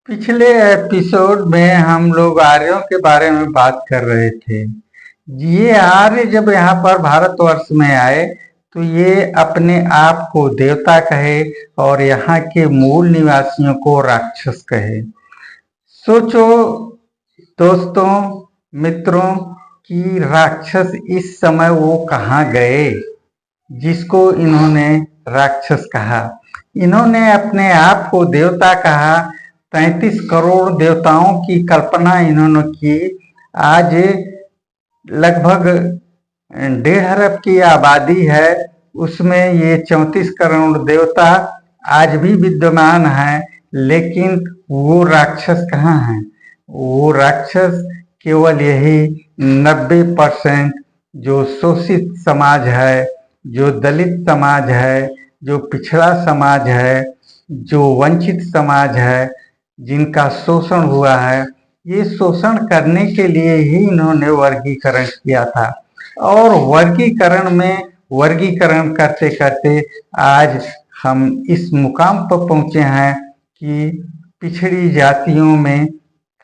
पिछले एपिसोड में हम लोग आर्यों के बारे में बात कर रहे थे। ये आर्य जब यहाँ पर भारतवर्ष में आए तो ये अपने आप को देवता कहे और यहाँ के मूल निवासियों को राक्षस कहे। सोचो दोस्तों, मित्रों, कि राक्षस इस समय वो कहाँ गए जिसको इन्होंने राक्षस कहा। इन्होंने अपने आप को देवता कहा। 33 करोड़ देवताओं की कल्पना इन्होंने की। आज लगभग 1.5 अरब की आबादी है, उसमें ये 34 करोड़ देवता आज भी विद्यमान हैं, लेकिन वो राक्षस कहाँ हैं? वो राक्षस केवल यही 90% जो शोषित समाज है, जो दलित समाज है, जो पिछड़ा समाज है, जो वंचित समाज है, जिनका शोषण हुआ है, ये शोषण करने के लिए ही इन्होंने वर्गीकरण किया था। और वर्गीकरण करते करते आज हम इस मुकाम पर पहुंचे हैं कि पिछड़ी जातियों में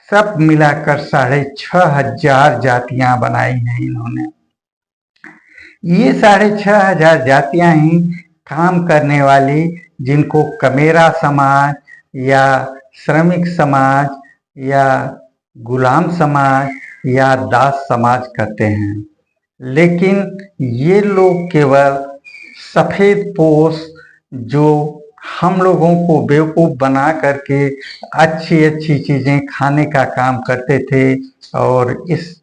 सब मिलाकर 6,500 जातियां बनाई हैं इन्होंने। ये 6,500 जातियां ही काम करने वाली, जिनको कमेरा समाज या श्रमिक समाज या गुलाम समाज या दास समाज कहते हैं। लेकिन ये लोग केवल सफेद पोश, जो हम लोगों को बेवकूफ़ बना करके अच्छी अच्छी चीज़ें खाने का काम करते थे, और इस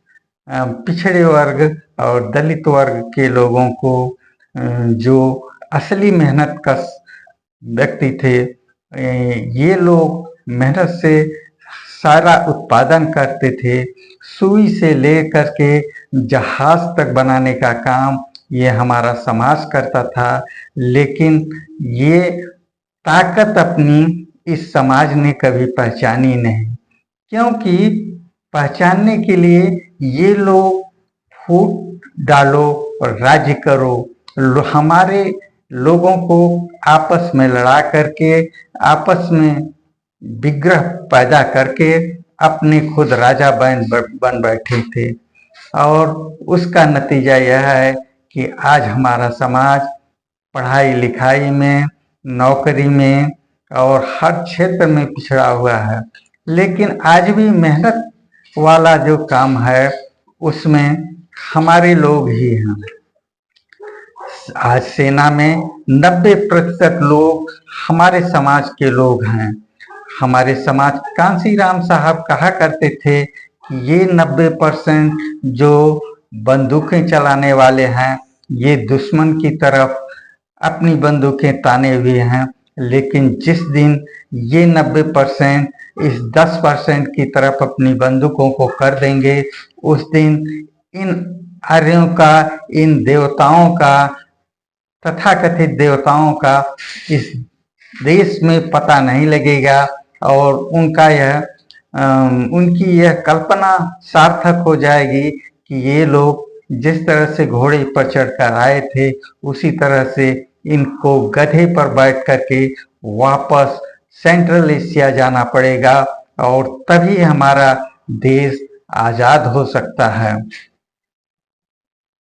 पिछड़े वर्ग और दलित वर्ग के लोगों को, जो असली मेहनत कश व्यक्ति थे, ये लोग मेहनत से सारा उत्पादन करते थे। सुई से लेकर के जहाज तक बनाने का काम ये हमारा समाज करता था। लेकिन ये ताकत अपनी इस समाज ने कभी पहचानी नहीं, क्योंकि पहचानने के लिए ये लोग फूट डालो और राज्य करो, हमारे लोगों को आपस में लड़ा करके, आपस में विग्रह पैदा करके अपने खुद राजा बन बैठे थे। और उसका नतीजा यह है कि आज हमारा समाज पढ़ाई लिखाई में, नौकरी में और हर क्षेत्र में पिछड़ा हुआ है। लेकिन आज भी मेहनत वाला जो काम है उसमें हमारे लोग ही हैं। आज सेना में 90% लोग हमारे समाज के लोग हैं। हमारे समाज कांसीराम साहब कहा करते थे कि ये 90% जो बंदूकें चलाने वाले हैं, ये दुश्मन की तरफ अपनी बंदूकें ताने हुए हैं। लेकिन जिस दिन ये 90% इस 10% की तरफ अपनी बंदूकों को कर देंगे, उस दिन इन आर्यों का, इन देवताओं का, तथाकथित देवताओं का इस देश में पता नहीं लगेगा, और उनकी यह कल्पना सार्थक हो जाएगी कि ये लोग जिस तरह से घोड़े पर चढ़कर आए थे, उसी तरह से इनको गधे पर बैठ करके वापस सेंट्रल एशिया जाना पड़ेगा, और तभी हमारा देश आज़ाद हो सकता है।